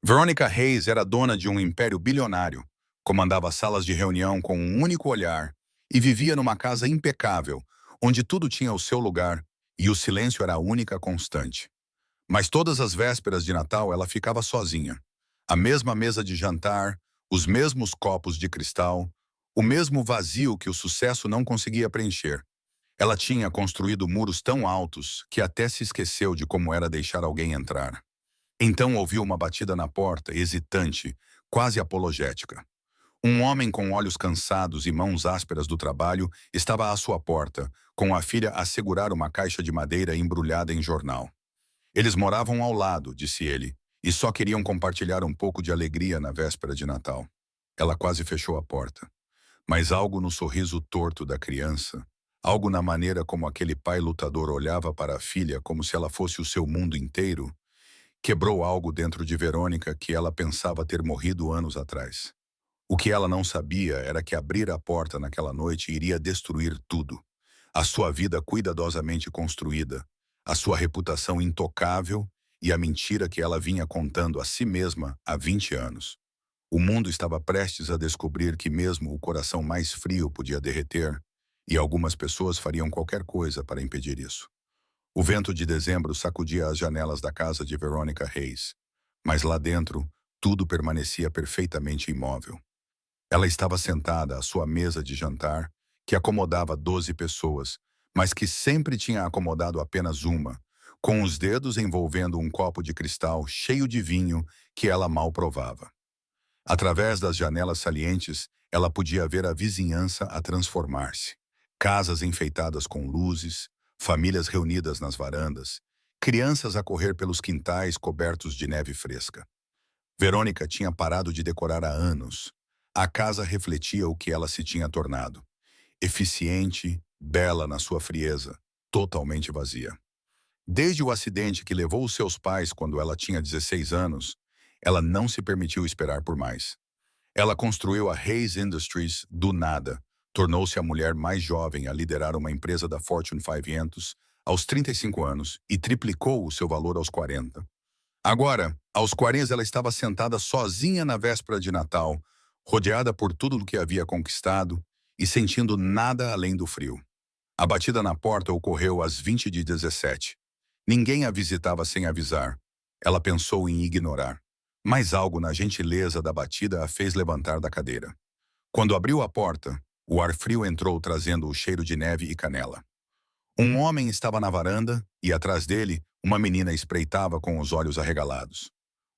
Veronica Hayes era dona de um império bilionário, comandava salas de reunião com um único olhar e vivia numa casa impecável, onde tudo tinha o seu lugar e o silêncio era a única constante. Mas todas as vésperas de Natal ela ficava sozinha. A mesma mesa de jantar, os mesmos copos de cristal, o mesmo vazio que o sucesso não conseguia preencher. Ela tinha construído muros tão altos que até se esqueceu de como era deixar alguém entrar. Então ouviu uma batida na porta, hesitante, quase apologética. Um homem com olhos cansados e mãos ásperas do trabalho estava à sua porta, com a filha a segurar uma caixa de madeira embrulhada em jornal. Eles moravam ao lado, disse ele, e só queriam compartilhar um pouco de alegria na véspera de Natal. Ela quase fechou a porta. Mas algo no sorriso torto da criança, algo na maneira como aquele pai lutador olhava para a filha como se ela fosse o seu mundo inteiro, quebrou algo dentro de Verônica que ela pensava ter morrido anos atrás. O que ela não sabia era que abrir a porta naquela noite iria destruir tudo. A sua vida cuidadosamente construída, a sua reputação intocável e a mentira que ela vinha contando a si mesma há 20 anos. O mundo estava prestes a descobrir que mesmo o coração mais frio podia derreter, e algumas pessoas fariam qualquer coisa para impedir isso. O vento de dezembro sacudia as janelas da casa de Veronica Hayes, mas lá dentro, tudo permanecia perfeitamente imóvel. Ela estava sentada à sua mesa de jantar, que acomodava 12 pessoas, mas que sempre tinha acomodado apenas uma, com os dedos envolvendo um copo de cristal cheio de vinho que ela mal provava. Através das janelas salientes, ela podia ver a vizinhança a transformar-se. Casas enfeitadas com luzes, famílias reunidas nas varandas, crianças a correr pelos quintais cobertos de neve fresca. Verônica tinha parado de decorar há anos. A casa refletia o que ela se tinha tornado. Eficiente, bela na sua frieza, totalmente vazia. Desde o acidente que levou os seus pais quando ela tinha 16 anos, ela não se permitiu esperar por mais. Ela construiu a Hayes Industries do nada, tornou-se a mulher mais jovem a liderar uma empresa da Fortune 500 aos 35 anos e triplicou o seu valor aos 40. Agora, aos 40, ela estava sentada sozinha na véspera de Natal, rodeada por tudo o que havia conquistado e sentindo nada além do frio. A batida na porta ocorreu às 20h17. Ninguém a visitava sem avisar. Ela pensou em ignorar. Mas algo na gentileza da batida a fez levantar da cadeira. Quando abriu a porta, o ar frio entrou trazendo o cheiro de neve e canela. Um homem estava na varanda e, atrás dele, uma menina espreitava com os olhos arregalados.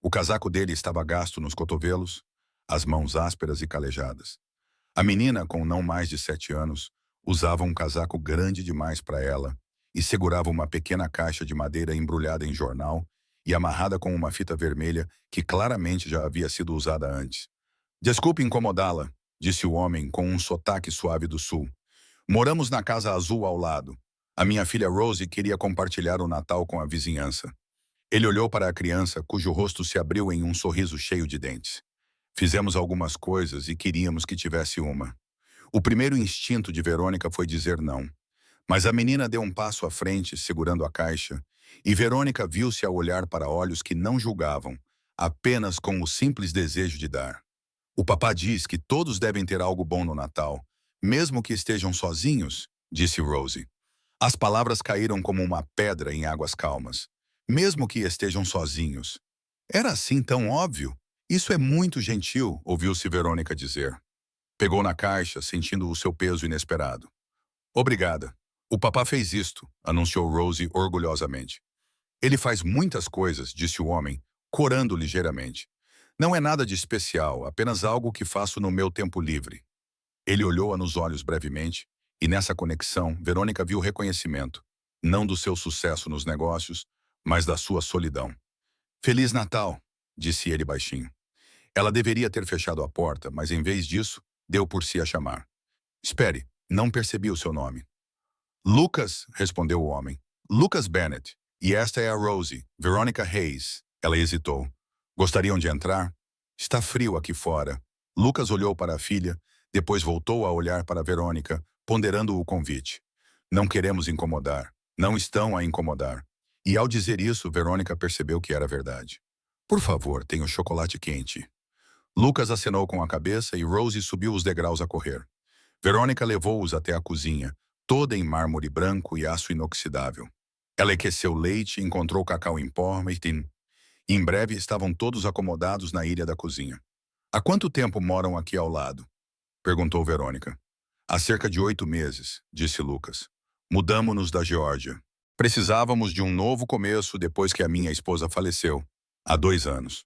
O casaco dele estava gasto nos cotovelos, as mãos ásperas e calejadas. A menina, com não mais de 7 anos, usava um casaco grande demais para ela e segurava uma pequena caixa de madeira embrulhada em jornal e amarrada com uma fita vermelha que claramente já havia sido usada antes. Desculpe incomodá-la, disse o homem com um sotaque suave do sul. Moramos na casa azul ao lado. A minha filha Rosie queria compartilhar o Natal com a vizinhança. Ele olhou para a criança, cujo rosto se abriu em um sorriso cheio de dentes. Fizemos algumas coisas e queríamos que tivesse uma. O primeiro instinto de Verônica foi dizer não. Mas a menina deu um passo à frente, segurando a caixa, e Verônica viu-se a olhar para olhos que não julgavam, apenas com o simples desejo de dar. O papá diz que todos devem ter algo bom no Natal, mesmo que estejam sozinhos, disse Rosie. As palavras caíram como uma pedra em águas calmas. Mesmo que estejam sozinhos. Era assim tão óbvio? Isso é muito gentil, ouviu-se Verônica dizer. Pegou na caixa, sentindo o seu peso inesperado. Obrigada. O papá fez isto, anunciou Rosie orgulhosamente. Ele faz muitas coisas, disse o homem, corando ligeiramente. Não é nada de especial, apenas algo que faço no meu tempo livre. Ele olhou-a nos olhos brevemente, e nessa conexão, Verônica viu reconhecimento, não do seu sucesso nos negócios, mas da sua solidão. Feliz Natal, disse ele baixinho. Ela deveria ter fechado a porta, mas em vez disso, deu por si a chamar. Espere, não percebi o seu nome. Lucas, respondeu o homem. Lucas Bennett. E esta é a Rosie, Veronica Hayes. Ela hesitou. Gostariam de entrar? Está frio aqui fora. Lucas olhou para a filha, depois voltou a olhar para Verônica, ponderando o convite. Não queremos incomodar. Não estão a incomodar. E ao dizer isso, Verônica percebeu que era verdade. Por favor, tenha o chocolate quente. Lucas acenou com a cabeça e Rosie subiu os degraus a correr. Verônica levou-os até a cozinha, toda em mármore branco e aço inoxidável. Ela aqueceu leite e encontrou cacau em pó e tin. Em breve estavam todos acomodados na ilha da cozinha. Há quanto tempo moram aqui ao lado? Perguntou Verônica. Há cerca de 8 meses, disse Lucas. Mudamo-nos da Geórgia. Precisávamos de um novo começo depois que a minha esposa faleceu, há 2 anos.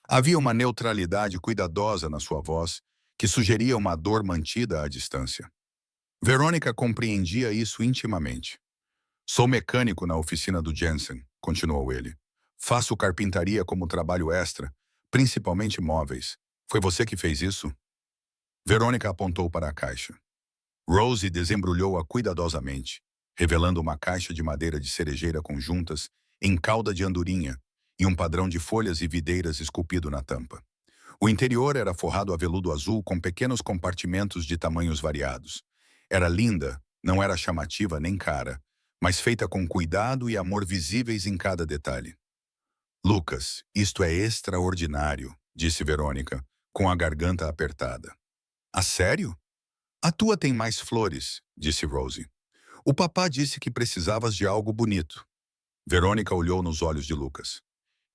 Havia uma neutralidade cuidadosa na sua voz que sugeria uma dor mantida à distância. Verônica compreendia isso intimamente. Sou mecânico na oficina do Jensen, continuou ele. Faço carpintaria como trabalho extra, principalmente móveis. Foi você que fez isso? Verônica apontou para a caixa. Rosie desembrulhou-a cuidadosamente, revelando uma caixa de madeira de cerejeira com juntas, em cauda de andorinha, e um padrão de folhas e videiras esculpido na tampa. O interior era forrado a veludo azul com pequenos compartimentos de tamanhos variados. Era linda, não era chamativa nem cara, mas feita com cuidado e amor visíveis em cada detalhe. Lucas, isto é extraordinário, disse Verônica, com a garganta apertada. A sério? A tua tem mais flores, disse Rosie. O papá disse que precisavas de algo bonito. Verônica olhou nos olhos de Lucas.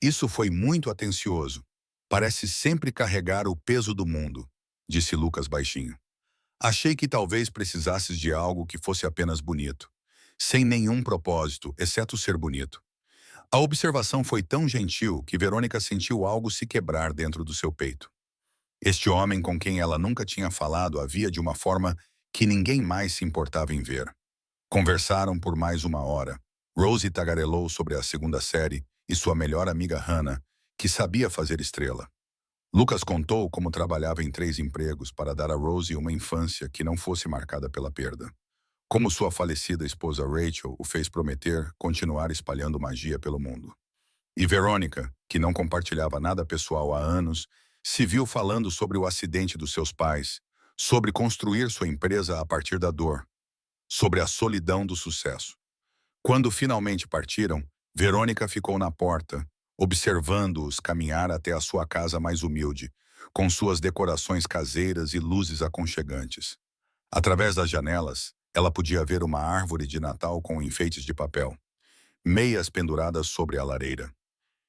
Isso foi muito atencioso. Parece sempre carregar o peso do mundo, disse Lucas baixinho. Achei que talvez precisasses de algo que fosse apenas bonito, sem nenhum propósito, exceto ser bonito. A observação foi tão gentil que Verônica sentiu algo se quebrar dentro do seu peito. Este homem com quem ela nunca tinha falado havia de uma forma que ninguém mais se importava em ver. Conversaram por mais 1 hora. Rosie tagarelou sobre a segunda série e sua melhor amiga Hannah, que sabia fazer estrela. Lucas contou como trabalhava em 3 empregos para dar a Rosie uma infância que não fosse marcada pela perda. Como sua falecida esposa Rachel o fez prometer continuar espalhando magia pelo mundo. E Verônica, que não compartilhava nada pessoal há anos, se viu falando sobre o acidente dos seus pais, sobre construir sua empresa a partir da dor, sobre a solidão do sucesso. Quando finalmente partiram, Verônica ficou na porta, observando-os caminhar até a sua casa mais humilde, com suas decorações caseiras e luzes aconchegantes. Através das janelas, ela podia ver uma árvore de Natal com enfeites de papel, meias penduradas sobre a lareira.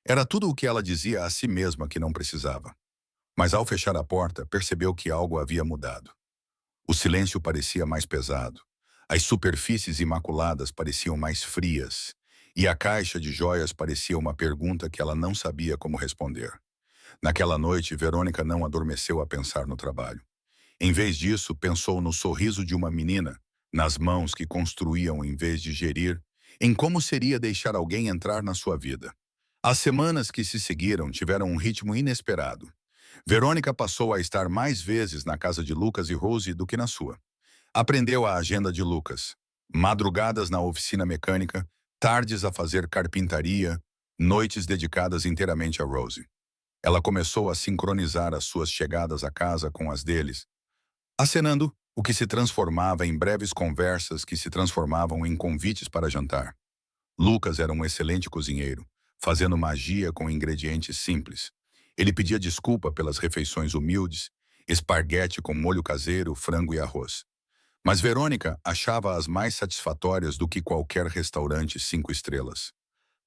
Era tudo o que ela dizia a si mesma que não precisava. Mas ao fechar a porta, percebeu que algo havia mudado. O silêncio parecia mais pesado. As superfícies imaculadas pareciam mais frias. E a caixa de joias parecia uma pergunta que ela não sabia como responder. Naquela noite, Verônica não adormeceu a pensar no trabalho. Em vez disso, pensou no sorriso de uma menina, nas mãos que construíam em vez de gerir, em como seria deixar alguém entrar na sua vida. As semanas que se seguiram tiveram um ritmo inesperado. Verônica passou a estar mais vezes na casa de Lucas e Rosie do que na sua. Aprendeu a agenda de Lucas. Madrugadas na oficina mecânica, tardes a fazer carpintaria, noites dedicadas inteiramente a Rosie. Ela começou a sincronizar as suas chegadas à casa com as deles, acenando o que se transformava em breves conversas que se transformavam em convites para jantar. Lucas era um excelente cozinheiro, fazendo magia com ingredientes simples. Ele pedia desculpa pelas refeições humildes, esparguete com molho caseiro, frango e arroz. Mas Verônica achava-as mais satisfatórias do que qualquer restaurante 5 estrelas.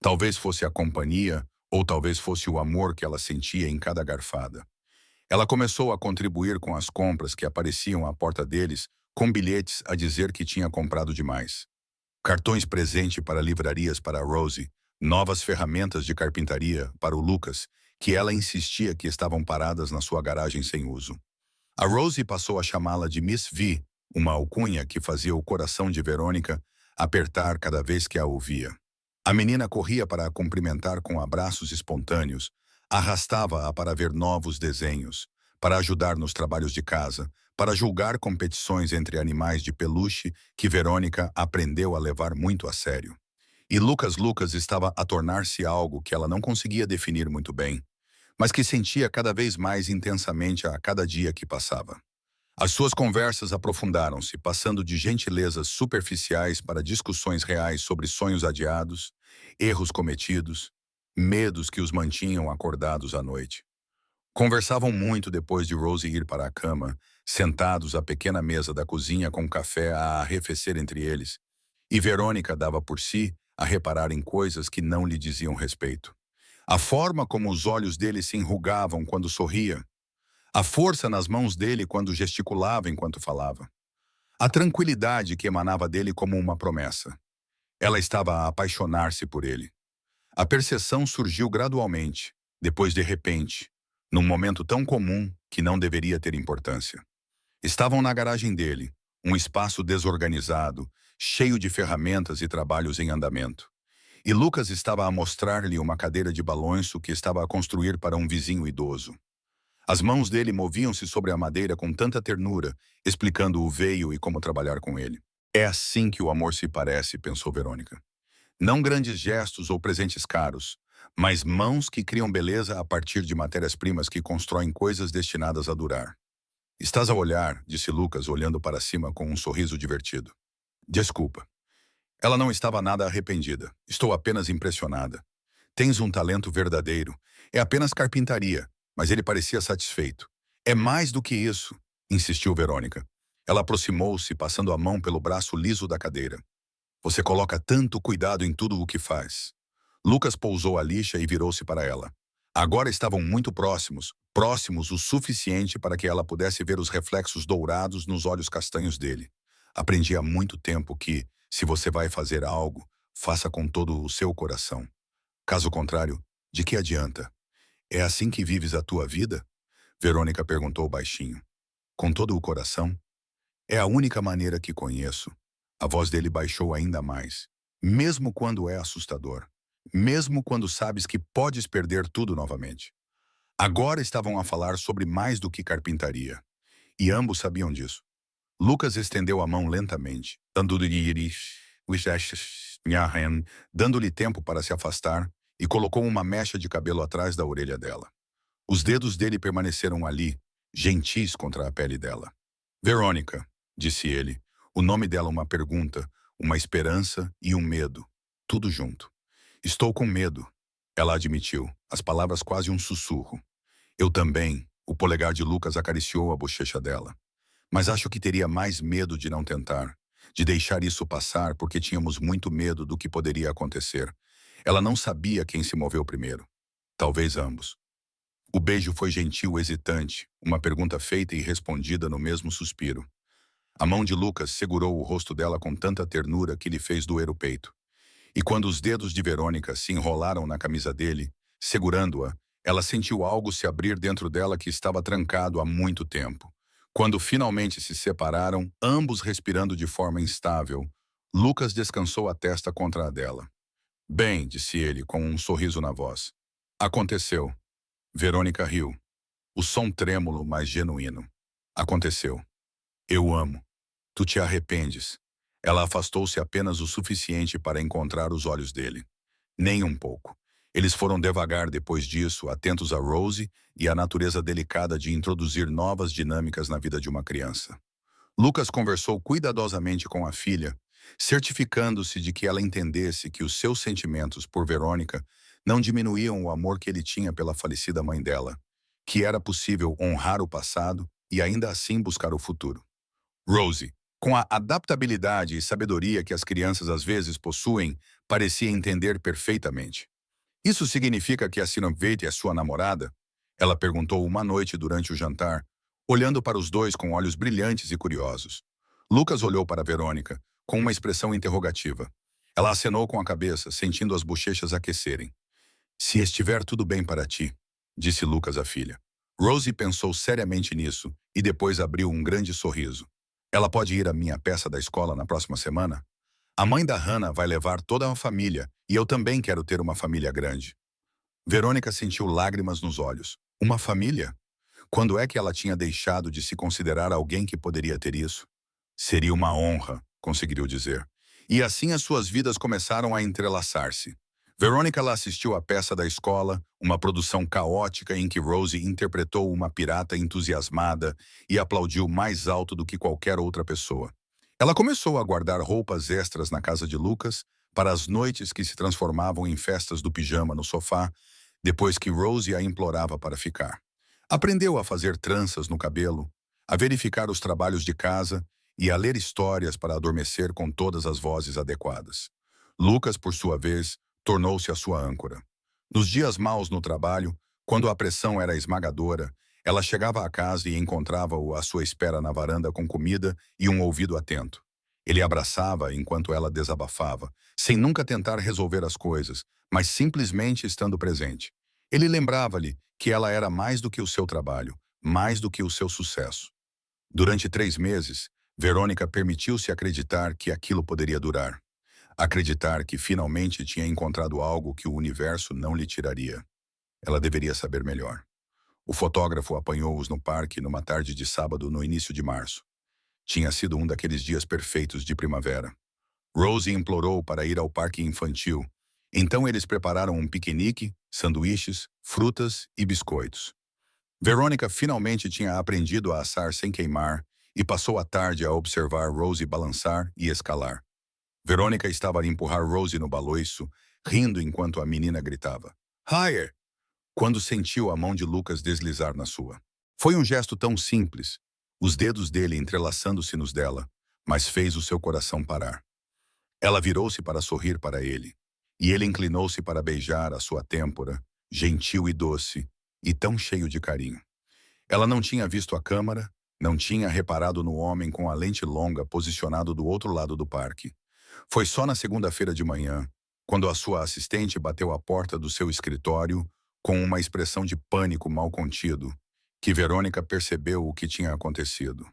Talvez fosse a companhia, ou talvez fosse o amor que ela sentia em cada garfada. Ela começou a contribuir com as compras que apareciam à porta deles, com bilhetes a dizer que tinha comprado demais. Cartões presente para livrarias para a Rosie, novas ferramentas de carpintaria para o Lucas, que ela insistia que estavam paradas na sua garagem sem uso. A Rosie passou a chamá-la de Miss V, uma alcunha que fazia o coração de Verônica apertar cada vez que a ouvia. A menina corria para a cumprimentar com abraços espontâneos, arrastava-a para ver novos desenhos, para ajudar nos trabalhos de casa, para julgar competições entre animais de peluche que Verônica aprendeu a levar muito a sério. E Lucas estava a tornar-se algo que ela não conseguia definir muito bem, mas que sentia cada vez mais intensamente a cada dia que passava. As suas conversas aprofundaram-se, passando de gentilezas superficiais para discussões reais sobre sonhos adiados, erros cometidos, medos que os mantinham acordados à noite. Conversavam muito depois de Rosie ir para a cama, sentados à pequena mesa da cozinha com café a arrefecer entre eles, e Verônica dava por si a reparar em coisas que não lhe diziam respeito. A forma como os olhos dele se enrugavam quando sorria, a força nas mãos dele quando gesticulava enquanto falava, a tranquilidade que emanava dele como uma promessa. Ela estava a apaixonar-se por ele. A percepção surgiu gradualmente, depois de repente, num momento tão comum que não deveria ter importância. Estavam na garagem dele, um espaço desorganizado, cheio de ferramentas e trabalhos em andamento. E Lucas estava a mostrar-lhe uma cadeira de balanço que estava a construir para um vizinho idoso. As mãos dele moviam-se sobre a madeira com tanta ternura, explicando o veio e como trabalhar com ele. É assim que o amor se parece, pensou Verônica. Não grandes gestos ou presentes caros, mas mãos que criam beleza a partir de matérias-primas que constroem coisas destinadas a durar. Estás a olhar, disse Lucas, olhando para cima com um sorriso divertido. Desculpa. Ela não estava nada arrependida. Estou apenas impressionada. Tens um talento verdadeiro. É apenas carpintaria, mas ele parecia satisfeito. É mais do que isso, insistiu Verônica. Ela aproximou-se, passando a mão pelo braço liso da cadeira. Você coloca tanto cuidado em tudo o que faz. Lucas pousou a lixa e virou-se para ela. Agora estavam muito próximos, próximos o suficiente para que ela pudesse ver os reflexos dourados nos olhos castanhos dele. Aprendi há muito tempo que, se você vai fazer algo, faça com todo o seu coração. Caso contrário, de que adianta? É assim que vives a tua vida? Verônica perguntou baixinho. Com todo o coração? É a única maneira que conheço. A voz dele baixou ainda mais. Mesmo quando é assustador. Mesmo quando sabes que podes perder tudo novamente. Agora estavam a falar sobre mais do que carpintaria. E ambos sabiam disso. Lucas estendeu a mão lentamente, dando-lhe tempo para se afastar, e colocou uma mecha de cabelo atrás da orelha dela. Os dedos dele permaneceram ali, gentis contra a pele dela. Verônica, disse ele, o nome dela uma pergunta, uma esperança e um medo, tudo junto. Estou com medo, ela admitiu, as palavras quase um sussurro. Eu também, o polegar de Lucas acariciou a bochecha dela. Mas acho que teria mais medo de não tentar, de deixar isso passar porque tínhamos muito medo do que poderia acontecer. Ela não sabia quem se moveu primeiro. Talvez ambos. O beijo foi gentil, hesitante, uma pergunta feita e respondida no mesmo suspiro. A mão de Lucas segurou o rosto dela com tanta ternura que lhe fez doer o peito. E quando os dedos de Verônica se enrolaram na camisa dele, segurando-a, ela sentiu algo se abrir dentro dela que estava trancado há muito tempo. Quando finalmente se separaram, ambos respirando de forma instável, Lucas descansou a testa contra a dela. Bem, disse ele, com um sorriso na voz. Aconteceu. Verônica riu. O som trêmulo, mas genuíno. Aconteceu. Eu amo. Tu te arrependes. Ela afastou-se apenas o suficiente para encontrar os olhos dele. Nem um pouco. Eles foram devagar depois disso, atentos a Rosie e à natureza delicada de introduzir novas dinâmicas na vida de uma criança. Lucas conversou cuidadosamente com a filha, certificando-se de que ela entendesse que os seus sentimentos por Verônica não diminuíam o amor que ele tinha pela falecida mãe dela, que era possível honrar o passado e ainda assim buscar o futuro. Rosie, com a adaptabilidade e sabedoria que as crianças às vezes possuem, parecia entender perfeitamente. Isso significa que a Sinovete é sua namorada? Ela perguntou uma noite durante o jantar, olhando para os dois com olhos brilhantes e curiosos. Lucas olhou para Verônica, com uma expressão interrogativa. Ela acenou com a cabeça, sentindo as bochechas aquecerem. Se estiver tudo bem para ti, disse Lucas à filha. Rosie pensou seriamente nisso e depois abriu um grande sorriso. Ela pode ir à minha peça da escola na próxima semana? A mãe da Hannah vai levar toda a família e eu também quero ter uma família grande. Verônica sentiu lágrimas nos olhos. Uma família? Quando é que ela tinha deixado de se considerar alguém que poderia ter isso? Seria uma honra, conseguiu dizer. E assim as suas vidas começaram a entrelaçar-se. Verônica lá assistiu à peça da escola, uma produção caótica em que Rosie interpretou uma pirata entusiasmada e aplaudiu mais alto do que qualquer outra pessoa. Ela começou a guardar roupas extras na casa de Lucas, para as noites que se transformavam em festas do pijama no sofá, depois que Rosie a implorava para ficar. Aprendeu a fazer tranças no cabelo, a verificar os trabalhos de casa e a ler histórias para adormecer com todas as vozes adequadas. Lucas, por sua vez, tornou-se a sua âncora. Nos dias maus no trabalho, quando a pressão era esmagadora, ela chegava a casa e encontrava-o à sua espera na varanda com comida e um ouvido atento. Ele abraçava enquanto ela desabafava, sem nunca tentar resolver as coisas, mas simplesmente estando presente. Ele lembrava-lhe que ela era mais do que o seu trabalho, mais do que o seu sucesso. Durante 3 meses, Verônica permitiu-se acreditar que aquilo poderia durar. Acreditar que finalmente tinha encontrado algo que o universo não lhe tiraria. Ela deveria saber melhor. O fotógrafo apanhou-os no parque numa tarde de sábado no início de março. Tinha sido um daqueles dias perfeitos de primavera. Rosie implorou para ir ao parque infantil. Então eles prepararam um piquenique, sanduíches, frutas e biscoitos. Verônica finalmente tinha aprendido a assar sem queimar e passou a tarde a observar Rosie balançar e escalar. Verônica estava a empurrar Rosie no baloiço, rindo enquanto a menina gritava "Higher!" quando sentiu a mão de Lucas deslizar na sua. Foi um gesto tão simples, os dedos dele entrelaçando-se nos dela, mas fez o seu coração parar. Ela virou-se para sorrir para ele, e ele inclinou-se para beijar a sua têmpora, gentil e doce, e tão cheio de carinho. Ela não tinha visto a câmara, não tinha reparado no homem com a lente longa posicionado do outro lado do parque. Foi só na segunda-feira de manhã, quando a sua assistente bateu à porta do seu escritório com uma expressão de pânico mal contido, que Verônica percebeu o que tinha acontecido.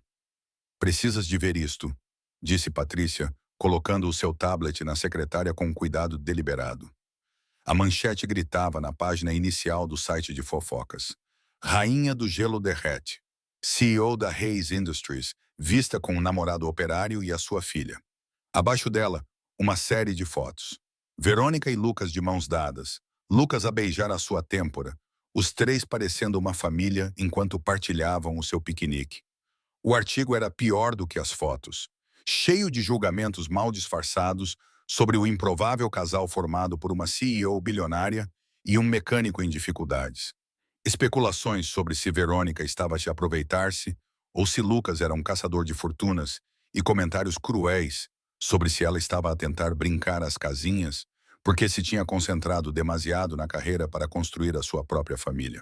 "Precisas de ver isto", disse Patrícia, colocando o seu tablet na secretária com cuidado deliberado. A manchete gritava na página inicial do site de fofocas. Rainha do gelo derrete. CEO da Hayes Industries, vista com um namorado operário e a sua filha. Abaixo dela, uma série de fotos. Verônica e Lucas de mãos dadas, Lucas a beijar a sua têmpora, os três parecendo uma família enquanto partilhavam o seu piquenique. O artigo era pior do que as fotos, cheio de julgamentos mal disfarçados sobre o improvável casal formado por uma CEO bilionária e um mecânico em dificuldades. Especulações sobre se Verônica estava a aproveitar-se ou se Lucas era um caçador de fortunas e comentários cruéis sobre se ela estava a tentar brincar às casinhas porque se tinha concentrado demasiado na carreira para construir a sua própria família.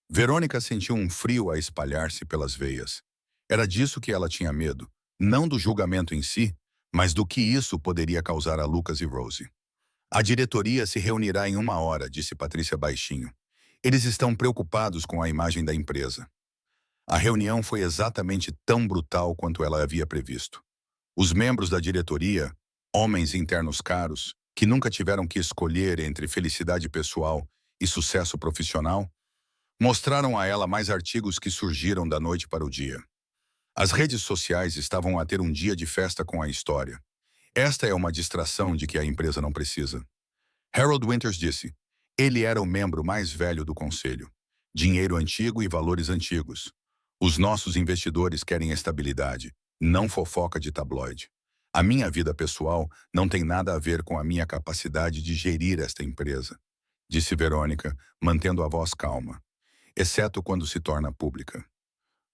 Verônica sentiu um frio a espalhar-se pelas veias. Era disso que ela tinha medo, não do julgamento em si, mas do que isso poderia causar a Lucas e Rosie. "A diretoria se reunirá em 1 hora", disse Patrícia baixinho. "Eles estão preocupados com a imagem da empresa." A reunião foi exatamente tão brutal quanto ela havia previsto. Os membros da diretoria, homens internos caros, que nunca tiveram que escolher entre felicidade pessoal e sucesso profissional, mostraram a ela mais artigos que surgiram da noite para o dia. As redes sociais estavam a ter um dia de festa com a história. Esta é uma distração de que a empresa não precisa. Harold Winters disse, ele era o membro mais velho do conselho. Dinheiro antigo e valores antigos. Os nossos investidores querem estabilidade, não fofoca de tabloide. A minha vida pessoal não tem nada a ver com a minha capacidade de gerir esta empresa, disse Verônica, mantendo a voz calma, exceto quando se torna pública.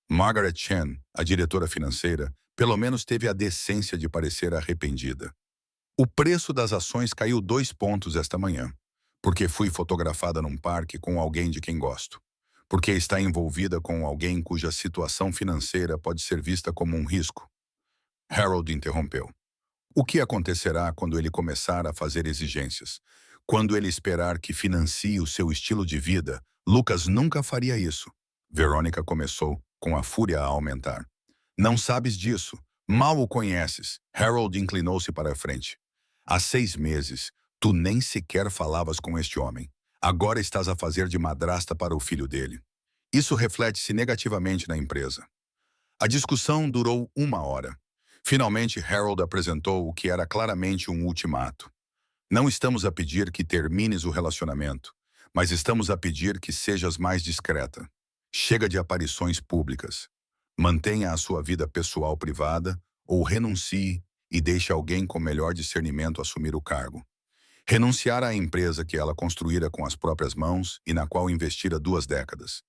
Margaret Chen, a diretora financeira, pelo menos teve a decência de parecer arrependida. O preço das ações caiu 2 pontos esta manhã, porque fui fotografada num parque com alguém de quem gosto, porque está envolvida com alguém cuja situação financeira pode ser vista como um risco. Harold interrompeu. O que acontecerá quando ele começar a fazer exigências? Quando ele esperar que financie o seu estilo de vida, Lucas nunca faria isso. Verônica começou, com a fúria a aumentar. Não sabes disso. Mal o conheces. Harold inclinou-se para a frente. Há 6 meses, tu nem sequer falavas com este homem. Agora estás a fazer de madrasta para o filho dele. Isso reflete-se negativamente na empresa. A discussão durou 1 hora. Finalmente, Harold apresentou o que era claramente um ultimato. Não estamos a pedir que termines o relacionamento, mas estamos a pedir que sejas mais discreta. Chega de aparições públicas. Mantenha a sua vida pessoal privada ou renuncie e deixe alguém com melhor discernimento assumir o cargo. Renunciar à empresa que ela construíra com as próprias mãos e na qual investira 2 décadas,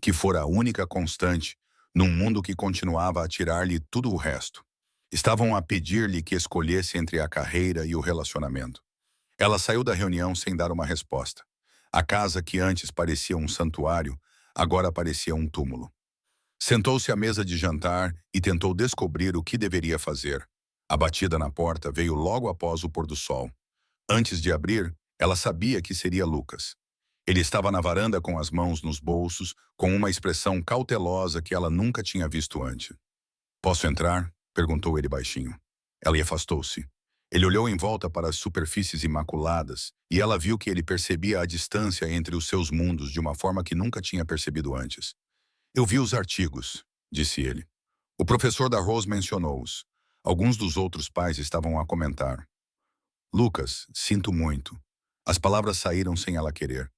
que fora a única constante num mundo que continuava a tirar-lhe tudo o resto. Estavam a pedir-lhe que escolhesse entre a carreira e o relacionamento. Ela saiu da reunião sem dar uma resposta. A casa que antes parecia um santuário, agora parecia um túmulo. Sentou-se à mesa de jantar e tentou descobrir o que deveria fazer. A batida na porta veio logo após o pôr do sol. Antes de abrir, ela sabia que seria Lucas. Ele estava na varanda com as mãos nos bolsos, com uma expressão cautelosa que ela nunca tinha visto antes. "Posso entrar?" perguntou ele baixinho. Ela afastou-se. Ele olhou em volta para as superfícies imaculadas e ela viu que ele percebia a distância entre os seus mundos de uma forma que nunca tinha percebido antes. "Eu vi os artigos", disse ele. O professor da Rose mencionou-os. Alguns dos outros pais estavam a comentar. "Lucas, sinto muito." As palavras saíram sem ela querer.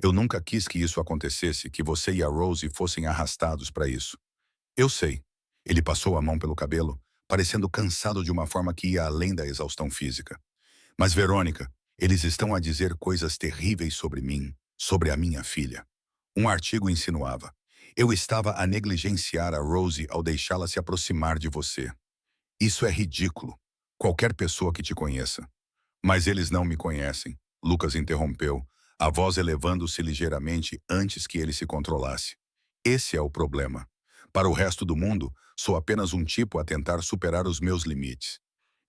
"Eu nunca quis que isso acontecesse, que você e a Rose fossem arrastados para isso." "Eu sei." Ele passou a mão pelo cabelo, parecendo cansado de uma forma que ia além da exaustão física. "Mas, Verônica, eles estão a dizer coisas terríveis sobre mim, sobre a minha filha." Um artigo insinuava. "Eu estava a negligenciar a Rose ao deixá-la se aproximar de você. Isso é ridículo. Qualquer pessoa que te conheça." "Mas eles não me conhecem", Lucas interrompeu, a voz elevando-se ligeiramente antes que ele se controlasse. "Esse é o problema. Para o resto do mundo, sou apenas um tipo a tentar superar os meus limites.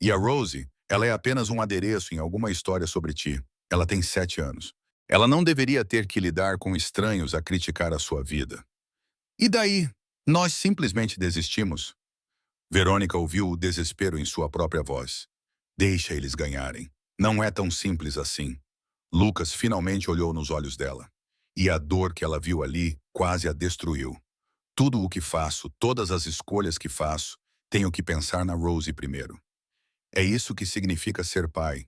E a Rose, ela é apenas um adereço em alguma história sobre ti. Ela tem 7 anos. Ela não deveria ter que lidar com estranhos a criticar a sua vida." "E daí? Nós simplesmente desistimos." Verônica ouviu o desespero em sua própria voz. "Deixa eles ganharem. Não é tão simples assim." Lucas finalmente olhou nos olhos dela. E a dor que ela viu ali quase a destruiu. "Tudo o que faço, todas as escolhas que faço, tenho que pensar na Rose primeiro. É isso que significa ser pai.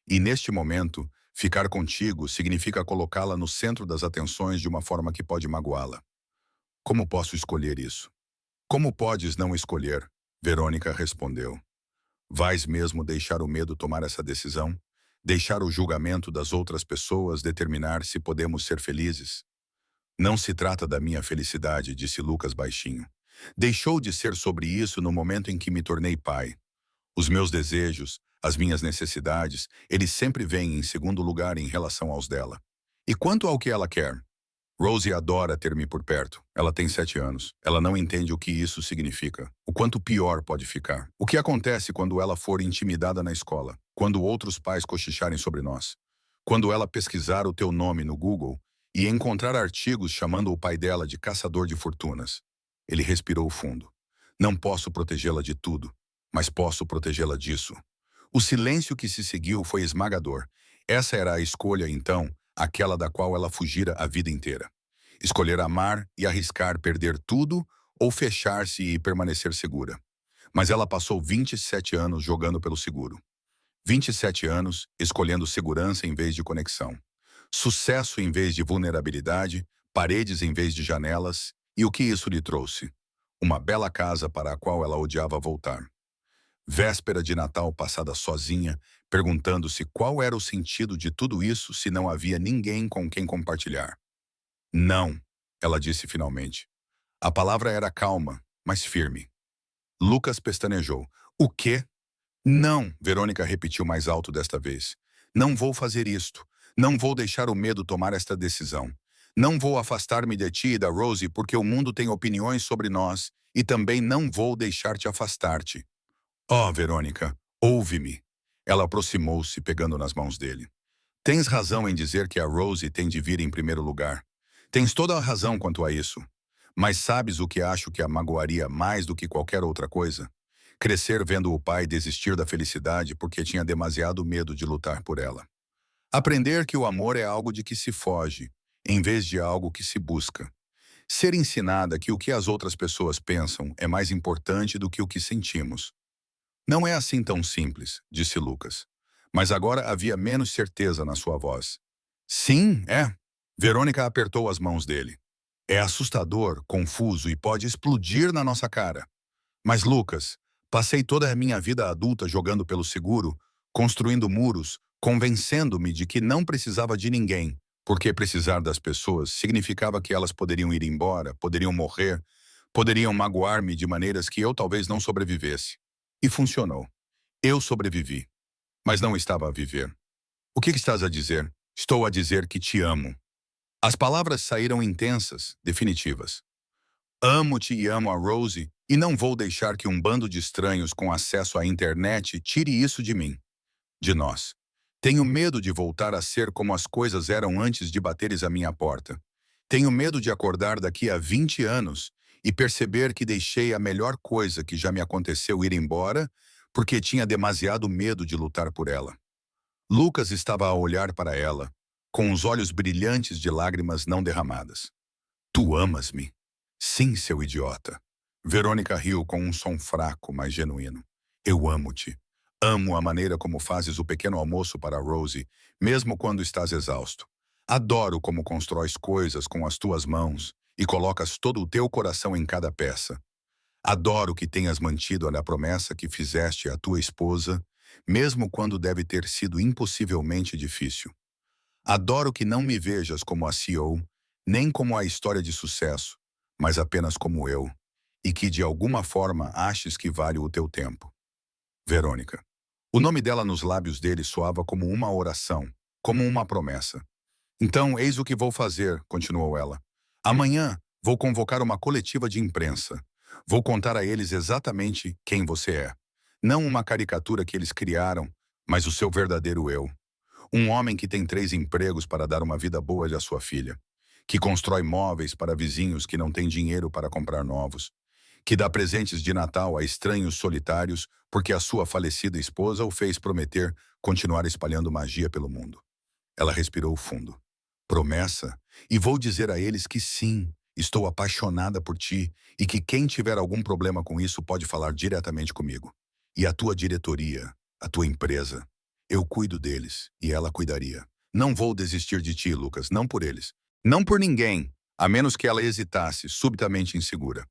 E neste momento, ficar contigo significa colocá-la no centro das atenções de uma forma que pode magoá-la." "Como posso escolher isso?" "Como podes não escolher?" Verônica respondeu. "Vais mesmo deixar o medo tomar essa decisão? Deixar o julgamento das outras pessoas determinar se podemos ser felizes?" "Não se trata da minha felicidade", disse Lucas baixinho. "Deixou de ser sobre isso no momento em que me tornei pai. Os meus desejos, as minhas necessidades, eles sempre vêm em segundo lugar em relação aos dela. E quanto ao que ela quer? Rosie adora ter-me por perto. Ela tem 7 anos. Ela não entende o que isso significa. O quanto pior pode ficar. O que acontece quando ela for intimidada na escola? Quando outros pais cochicharem sobre nós? Quando ela pesquisar o teu nome no Google e encontrar artigos chamando o pai dela de caçador de fortunas?" Ele respirou fundo. "Não posso protegê-la de tudo, mas posso protegê-la disso." O silêncio que se seguiu foi esmagador. Essa era a escolha, então, aquela da qual ela fugira a vida inteira. Escolher amar e arriscar perder tudo ou fechar-se e permanecer segura. Mas ela passou 27 anos jogando pelo seguro. 27 anos escolhendo segurança em vez de conexão. Sucesso em vez de vulnerabilidade, paredes em vez de janelas. E o que isso lhe trouxe? Uma bela casa para a qual ela odiava voltar. Véspera de Natal passada sozinha, perguntando-se qual era o sentido de tudo isso se não havia ninguém com quem compartilhar. "Não", ela disse finalmente. A palavra era calma, mas firme. Lucas pestanejou. "O quê?" "Não", Verônica repetiu mais alto desta vez. "Não vou fazer isto. Não vou deixar o medo tomar esta decisão. Não vou afastar-me de ti e da Rosie porque o mundo tem opiniões sobre nós e também não vou deixar-te afastar-te." "Oh, Verônica, ouve-me." Ela aproximou-se, pegando nas mãos dele. "Tens razão em dizer que a Rosie tem de vir em primeiro lugar. Tens toda a razão quanto a isso. Mas sabes o que acho que a magoaria mais do que qualquer outra coisa? Crescer vendo o pai desistir da felicidade porque tinha demasiado medo de lutar por ela. Aprender que o amor é algo de que se foge, em vez de algo que se busca. Ser ensinada que o que as outras pessoas pensam é mais importante do que o que sentimos." "Não é assim tão simples", disse Lucas. Mas agora havia menos certeza na sua voz. "Sim, é." Verônica apertou as mãos dele. "É assustador, confuso e pode explodir na nossa cara. Mas, Lucas, Passei toda a minha vida adulta jogando pelo seguro, construindo muros, convencendo-me de que não precisava de ninguém, porque precisar das pessoas significava que elas poderiam ir embora, poderiam morrer, poderiam magoar-me de maneiras que eu talvez não sobrevivesse. E funcionou. Eu sobrevivi, mas não estava a viver. O que estás a dizer? Estou a dizer que te amo. As palavras saíram intensas, definitivas. Amo-te e amo a Rosie, e não vou deixar que um bando de estranhos com acesso à internet tire isso de mim, de nós. Tenho medo de voltar a ser como as coisas eram antes de bateres à minha porta. Tenho medo de acordar daqui a 20 anos e perceber que deixei a melhor coisa que já me aconteceu ir embora porque tinha demasiado medo de lutar por ela. Lucas estava a olhar para ela, com os olhos brilhantes de lágrimas não derramadas. Tu amas-me? Sim, seu idiota. Verônica riu com um som fraco, mas genuíno. Eu amo-te. Amo a maneira como fazes o pequeno almoço para Rosie, mesmo quando estás exausto. Adoro como constróis coisas com as tuas mãos e colocas todo o teu coração em cada peça. Adoro que tenhas mantido a promessa que fizeste à tua esposa, mesmo quando deve ter sido impossivelmente difícil. Adoro que não me vejas como a CEO, nem como a história de sucesso, mas apenas como eu, e que de alguma forma aches que vale o teu tempo. Verônica. O nome dela nos lábios dele soava como uma oração, como uma promessa. Então, eis o que vou fazer, continuou ela. Amanhã, vou convocar uma coletiva de imprensa. Vou contar a eles exatamente quem você é. Não uma caricatura que eles criaram, mas o seu verdadeiro eu. Um homem que tem 3 empregos para dar uma vida boa à sua filha, que constrói móveis para vizinhos que não têm dinheiro para comprar novos, que dá presentes de Natal a estranhos solitários porque a sua falecida esposa o fez prometer continuar espalhando magia pelo mundo. Ela respirou fundo. Promessa? E vou dizer a eles que sim, estou apaixonada por ti e que quem tiver algum problema com isso pode falar diretamente comigo. E a tua diretoria, a tua empresa, eu cuido deles e ela cuidaria. Não vou desistir de ti, Lucas, não por eles. Não por ninguém, a menos que ela hesitasse, subitamente insegura.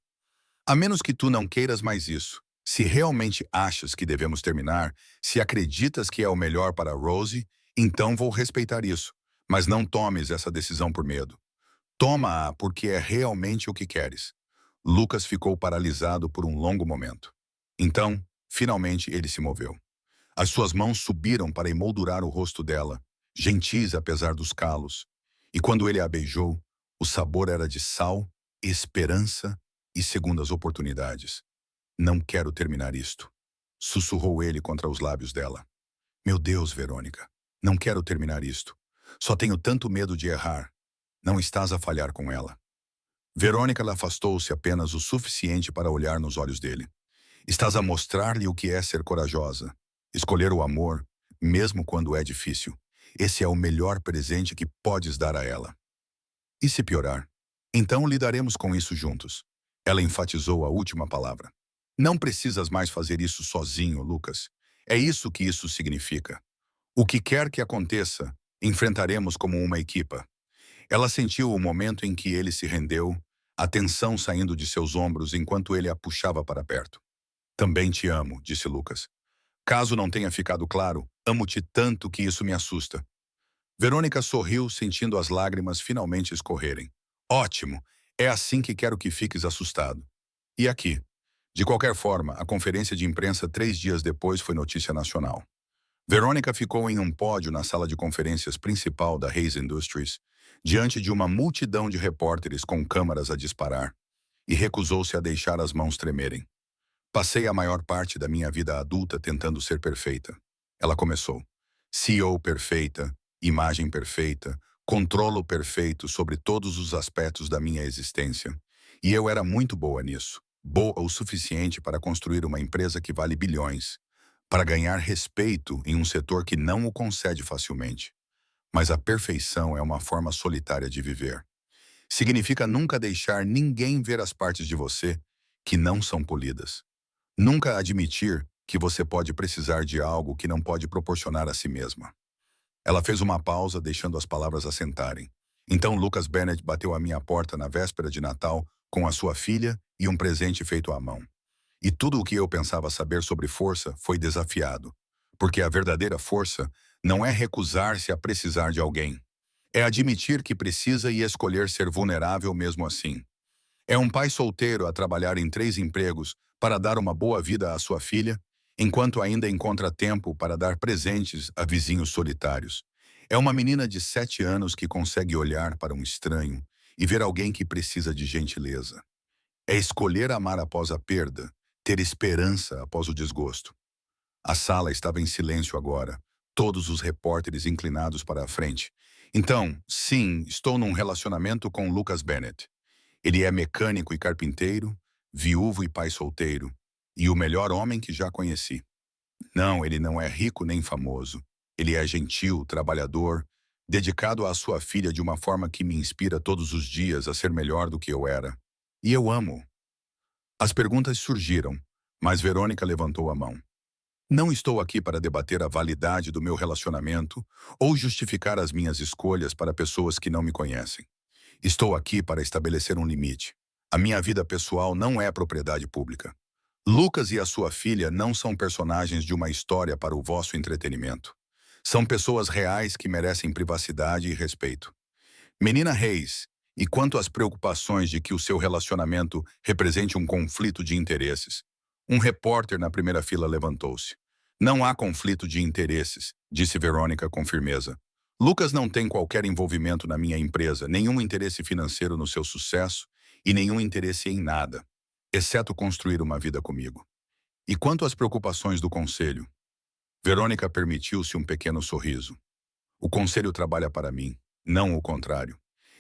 A menos que tu não queiras mais isso. Se realmente achas que devemos terminar, se acreditas que é o melhor para Rosie, então vou respeitar isso. Mas não tomes essa decisão por medo. Toma-a porque é realmente o que queres. Lucas ficou paralisado por um longo momento. Então, finalmente ele se moveu. As suas mãos subiram para emoldurar o rosto dela, gentis apesar dos calos. E quando ele a beijou, o sabor era de sal, esperança e segundas oportunidades. Não quero terminar isto, sussurrou ele contra os lábios dela. Meu Deus, Verônica, não quero terminar isto. Só tenho tanto medo de errar. Não estás a falhar com ela. Verônica afastou-se apenas o suficiente para olhar nos olhos dele. Estás a mostrar-lhe o que é ser corajosa. Escolher o amor, mesmo quando é difícil. Esse é o melhor presente que podes dar a ela. E se piorar? Então lidaremos com isso juntos. Ela enfatizou a última palavra. Não precisas mais fazer isso sozinho, Lucas. É isso que isso significa. O que quer que aconteça, enfrentaremos como uma equipa. Ela sentiu o momento em que ele se rendeu, a tensão saindo de seus ombros enquanto ele a puxava para perto. Também te amo, disse Lucas. Caso não tenha ficado claro, amo-te tanto que isso me assusta. Verônica sorriu, sentindo as lágrimas finalmente escorrerem. Ótimo! É assim que quero que fiques assustado. E aqui? De qualquer forma, a conferência de imprensa 3 dias depois foi notícia nacional. Verônica ficou em um pódio na sala de conferências principal da Hayes Industries, diante de uma multidão de repórteres com câmaras a disparar, e recusou-se a deixar as mãos tremerem. Passei a maior parte da minha vida adulta tentando ser perfeita. Ela começou. CEO perfeita, imagem perfeita, controlo perfeito sobre todos os aspectos da minha existência. E eu era muito boa nisso. Boa o suficiente para construir uma empresa que vale bilhões, para ganhar respeito em um setor que não o concede facilmente. Mas a perfeição é uma forma solitária de viver. Significa nunca deixar ninguém ver as partes de você que não são polidas. Nunca admitir que você pode precisar de algo que não pode proporcionar a si mesma. Ela fez uma pausa, deixando as palavras assentarem. Então Lucas Bennett bateu à minha porta na véspera de Natal com a sua filha e um presente feito à mão. E tudo o que eu pensava saber sobre força foi desafiado. Porque a verdadeira força não é recusar-se a precisar de alguém. É admitir que precisa e escolher ser vulnerável mesmo assim. É um pai solteiro a trabalhar em 3 empregos para dar uma boa vida à sua filha, enquanto ainda encontra tempo para dar presentes a vizinhos solitários. É uma menina de 7 anos que consegue olhar para um estranho e ver alguém que precisa de gentileza. É escolher amar após a perda, ter esperança após o desgosto. A sala estava em silêncio agora, todos os repórteres inclinados para a frente. Então, sim, estou num relacionamento com Lucas Bennett. Ele é mecânico e carpinteiro, viúvo e pai solteiro, e o melhor homem que já conheci. Não, ele não é rico nem famoso. Ele é gentil, trabalhador, dedicado à sua filha de uma forma que me inspira todos os dias a ser melhor do que eu era. E eu amo. As perguntas surgiram, mas Verônica levantou a mão. Não estou aqui para debater a validade do meu relacionamento ou justificar as minhas escolhas para pessoas que não me conhecem. Estou aqui para estabelecer um limite. A minha vida pessoal não é propriedade pública. Lucas e a sua filha não são personagens de uma história para o vosso entretenimento. São pessoas reais que merecem privacidade e respeito. Menina Reis, e quanto às preocupações de que o seu relacionamento represente um conflito de interesses? Um repórter na primeira fila levantou-se. Não há conflito de interesses, disse Verônica com firmeza. Lucas não tem qualquer envolvimento na minha empresa, nenhum interesse financeiro no seu sucesso e nenhum interesse em nada, exceto construir uma vida comigo. E quanto às preocupações do conselho? Verônica permitiu-se um pequeno sorriso. O conselho trabalha para mim, não o contrário.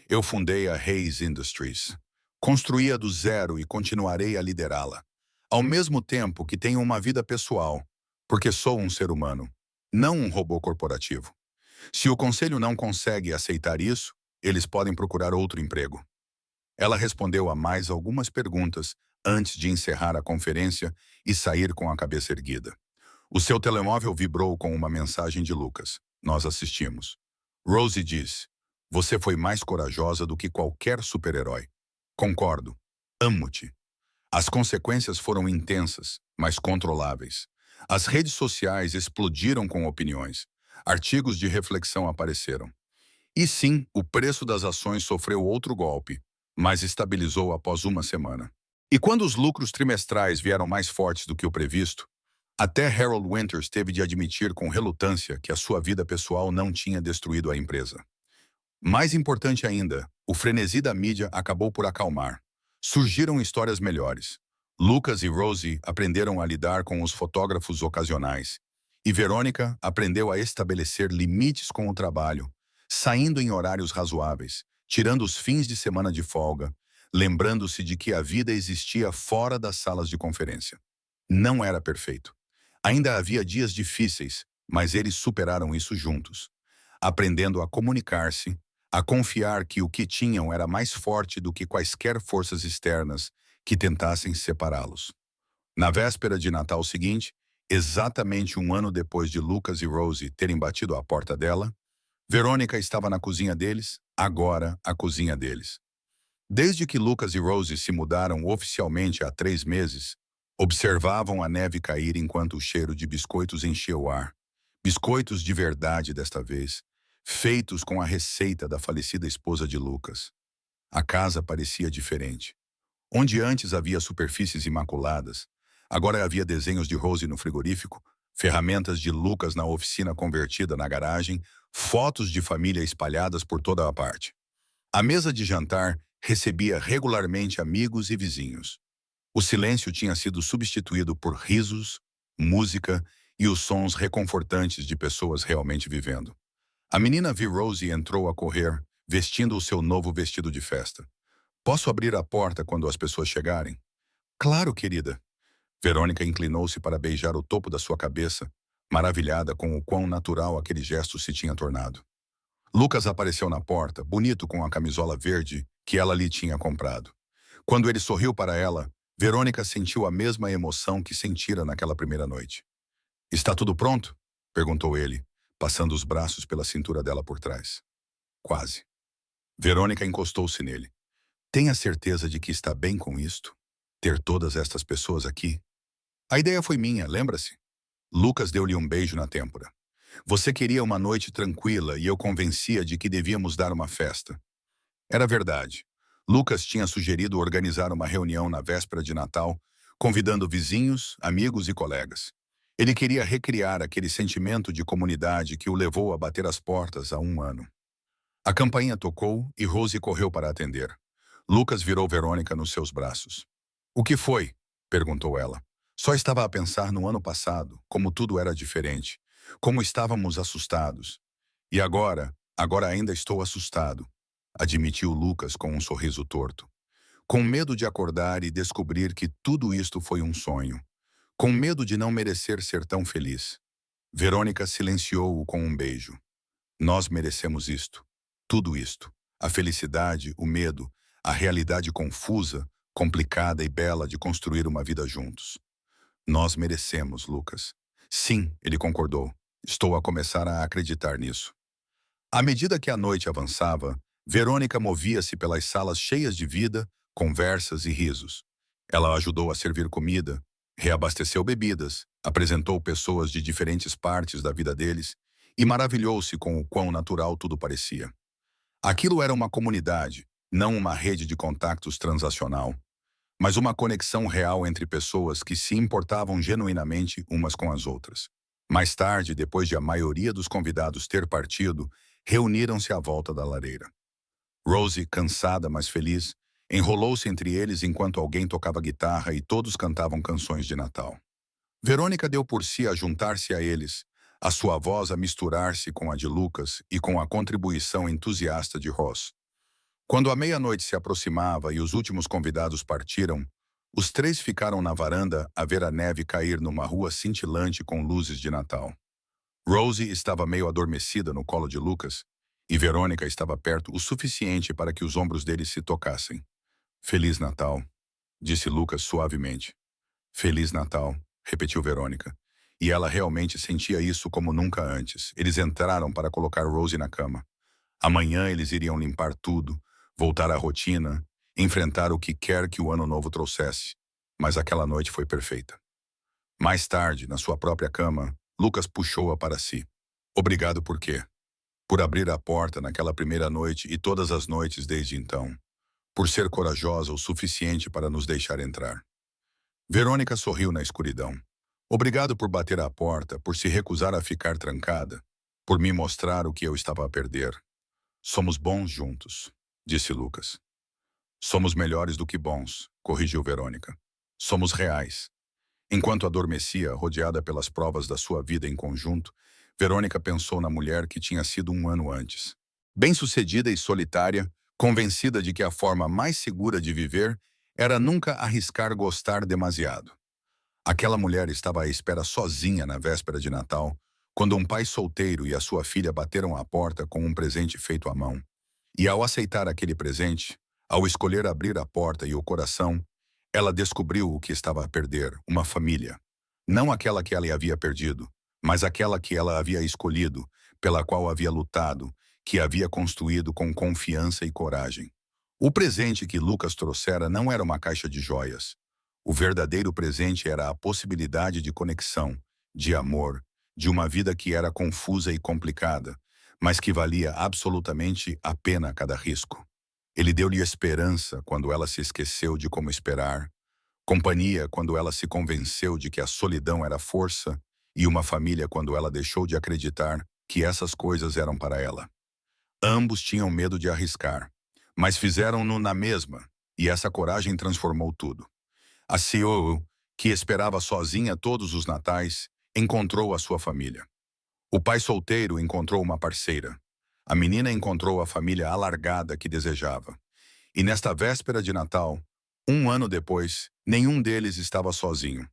Eu fundei a Hayes Industries. Construí-a do zero e continuarei a liderá-la. Ao mesmo tempo que tenho uma vida pessoal, porque sou um ser humano, não um robô corporativo. Se o conselho não consegue aceitar isso, eles podem procurar outro emprego. Ela respondeu a mais algumas perguntas antes de encerrar a conferência e sair com a cabeça erguida. O seu telemóvel vibrou com uma mensagem de Lucas. Nós assistimos. Rosie diz: Você foi mais corajosa do que qualquer super-herói. Concordo. Amo-te. As consequências foram intensas, mas controláveis. As redes sociais explodiram com opiniões. Artigos de reflexão apareceram. E sim, o preço das ações sofreu outro golpe, mas estabilizou após uma semana. E quando os lucros trimestrais vieram mais fortes do que o previsto, até Harold Winters teve de admitir com relutância que a sua vida pessoal não tinha destruído a empresa. Mais importante ainda, o frenesi da mídia acabou por acalmar. Surgiram histórias melhores. Lucas e Rosie aprenderam a lidar com os fotógrafos ocasionais. E Verônica aprendeu a estabelecer limites com o trabalho, saindo em horários razoáveis, tirando os fins de semana de folga, lembrando-se de que a vida existia fora das salas de conferência. Não era perfeito. Ainda havia dias difíceis, mas eles superaram isso juntos, aprendendo a comunicar-se, a confiar que o que tinham era mais forte do que quaisquer forças externas que tentassem separá-los. Na véspera de Natal seguinte, exatamente um ano depois de Lucas e Rosie terem batido à porta dela, Verônica estava na cozinha deles, agora a cozinha deles. Desde que Lucas e Rosie se mudaram oficialmente há 3 meses, observavam a neve cair enquanto o cheiro de biscoitos enchia o ar. Biscoitos de verdade desta vez, feitos com a receita da falecida esposa de Lucas. A casa parecia diferente. Onde antes havia superfícies imaculadas, agora havia desenhos de Rosie no frigorífico, ferramentas de Lucas na oficina convertida na garagem, fotos de família espalhadas por toda a parte. A mesa de jantar recebia regularmente amigos e vizinhos. O silêncio tinha sido substituído por risos, música e os sons reconfortantes de pessoas realmente vivendo. A menina viu Rosie entrou a correr, vestindo o seu novo vestido de festa. Posso abrir a porta quando as pessoas chegarem? Claro, querida. Verônica inclinou-se para beijar o topo da sua cabeça, maravilhada com o quão natural aquele gesto se tinha tornado. Lucas apareceu na porta, bonito com a camisola verde que ela lhe tinha comprado. Quando ele sorriu para ela, Verônica sentiu a mesma emoção que sentira naquela primeira noite. Está tudo pronto? Perguntou ele, passando os braços pela cintura dela por trás. Quase. Verônica encostou-se nele. Tenha certeza de que está bem com isto? Ter todas estas pessoas aqui? A ideia foi minha, lembra-se? Lucas deu-lhe um beijo na têmpora. Você queria uma noite tranquila e eu convencia de que devíamos dar uma festa. Era verdade. Lucas tinha sugerido organizar uma reunião na véspera de Natal, convidando vizinhos, amigos e colegas. Ele queria recriar aquele sentimento de comunidade que o levou a bater as portas há um ano. A campainha tocou e Rose correu para atender. Lucas virou Verônica nos seus braços. O que foi? Perguntou ela. Só estava a pensar no ano passado, como tudo era diferente, como estávamos assustados. E agora ainda estou assustado, admitiu Lucas com um sorriso torto. Com medo de acordar e descobrir que tudo isto foi um sonho. Com medo de não merecer ser tão feliz. Verônica silenciou-o com um beijo. Nós merecemos isto. Tudo isto. A felicidade, o medo, a realidade confusa, complicada e bela de construir uma vida juntos. Nós merecemos, Lucas. Sim, ele concordou. Estou a começar a acreditar nisso. À medida que a noite avançava, Verônica movia-se pelas salas cheias de vida, conversas e risos. Ela ajudou a servir comida, reabasteceu bebidas, apresentou pessoas de diferentes partes da vida deles e maravilhou-se com o quão natural tudo parecia. Aquilo era uma comunidade, não uma rede de contactos transacional, mas uma conexão real entre pessoas que se importavam genuinamente umas com as outras. Mais tarde, depois de a maioria dos convidados ter partido, reuniram-se à volta da lareira. Rosie, cansada, mas feliz, enrolou-se entre eles enquanto alguém tocava guitarra e todos cantavam canções de Natal. Verônica deu por si a juntar-se a eles, a sua voz a misturar-se com a de Lucas e com a contribuição entusiasta de Ross. Quando a meia-noite se aproximava e os últimos convidados partiram, os três ficaram na varanda a ver a neve cair numa rua cintilante com luzes de Natal. Rosie estava meio adormecida no colo de Lucas, e Verônica estava perto o suficiente para que os ombros deles se tocassem. Feliz Natal, disse Lucas suavemente. Feliz Natal, repetiu Verônica. E ela realmente sentia isso como nunca antes. Eles entraram para colocar Rosie na cama. Amanhã eles iriam limpar tudo, voltar à rotina, enfrentar o que quer que o ano novo trouxesse. Mas aquela noite foi perfeita. Mais tarde, na sua própria cama, Lucas puxou-a para si. Obrigado por quê? Por abrir a porta naquela primeira noite e todas as noites desde então. Por ser corajosa o suficiente para nos deixar entrar. Verônica sorriu na escuridão. Obrigado por bater à porta, por se recusar a ficar trancada, por me mostrar o que eu estava a perder. Somos bons juntos, disse Lucas. Somos melhores do que bons, corrigiu Verônica. Somos reais. Enquanto adormecia, rodeada pelas provas da sua vida em conjunto, Verônica pensou na mulher que tinha sido um ano antes. Bem-sucedida e solitária, convencida de que a forma mais segura de viver era nunca arriscar gostar demasiado. Aquela mulher estava à espera sozinha na véspera de Natal, quando um pai solteiro e a sua filha bateram à porta com um presente feito à mão. E ao aceitar aquele presente, ao escolher abrir a porta e o coração, ela descobriu o que estava a perder, uma família. Não aquela que ela havia perdido, mas aquela que ela havia escolhido, pela qual havia lutado, que havia construído com confiança e coragem. O presente que Lucas trouxera não era uma caixa de joias. O verdadeiro presente era a possibilidade de conexão, de amor, de uma vida que era confusa e complicada, mas que valia absolutamente a pena a cada risco. Ele deu-lhe esperança quando ela se esqueceu de como esperar, companhia quando ela se convenceu de que a solidão era força e uma família quando ela deixou de acreditar que essas coisas eram para ela. Ambos tinham medo de arriscar, mas fizeram-no na mesma, e essa coragem transformou tudo. A CEO, que esperava sozinha todos os natais, encontrou a sua família. O pai solteiro encontrou uma parceira. A menina encontrou a família alargada que desejava. E nesta véspera de Natal, um ano depois, nenhum deles estava sozinho.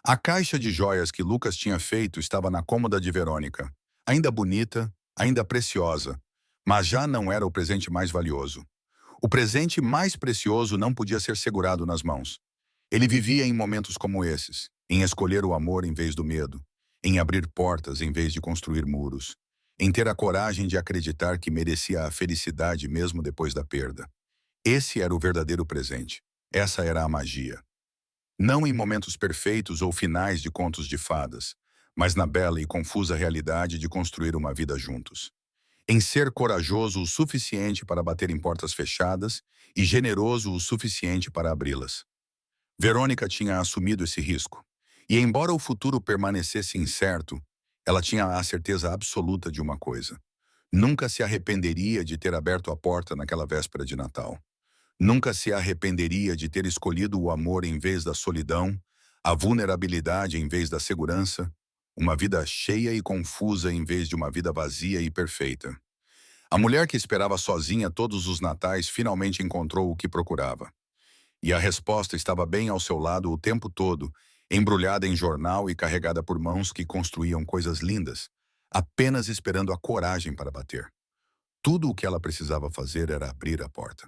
A caixa de joias que Lucas tinha feito estava na cômoda de Verônica, ainda bonita, ainda preciosa, mas já não era o presente mais valioso. O presente mais precioso não podia ser segurado nas mãos. Ele vivia em momentos como esses, em escolher o amor em vez do medo, em abrir portas em vez de construir muros, em ter a coragem de acreditar que merecia a felicidade mesmo depois da perda. Esse era o verdadeiro presente. Essa era a magia. Não em momentos perfeitos ou finais de contos de fadas, mas na bela e confusa realidade de construir uma vida juntos. Em ser corajoso o suficiente para bater em portas fechadas e generoso o suficiente para abri-las. Verônica tinha assumido esse risco. E embora o futuro permanecesse incerto, ela tinha a certeza absoluta de uma coisa. Nunca se arrependeria de ter aberto a porta naquela véspera de Natal. Nunca se arrependeria de ter escolhido o amor em vez da solidão, a vulnerabilidade em vez da segurança, uma vida cheia e confusa em vez de uma vida vazia e perfeita. A mulher que esperava sozinha todos os natais finalmente encontrou o que procurava. E a resposta estava bem ao seu lado o tempo todo, embrulhada em jornal e carregada por mãos que construíam coisas lindas, apenas esperando a coragem para bater. Tudo o que ela precisava fazer era abrir a porta.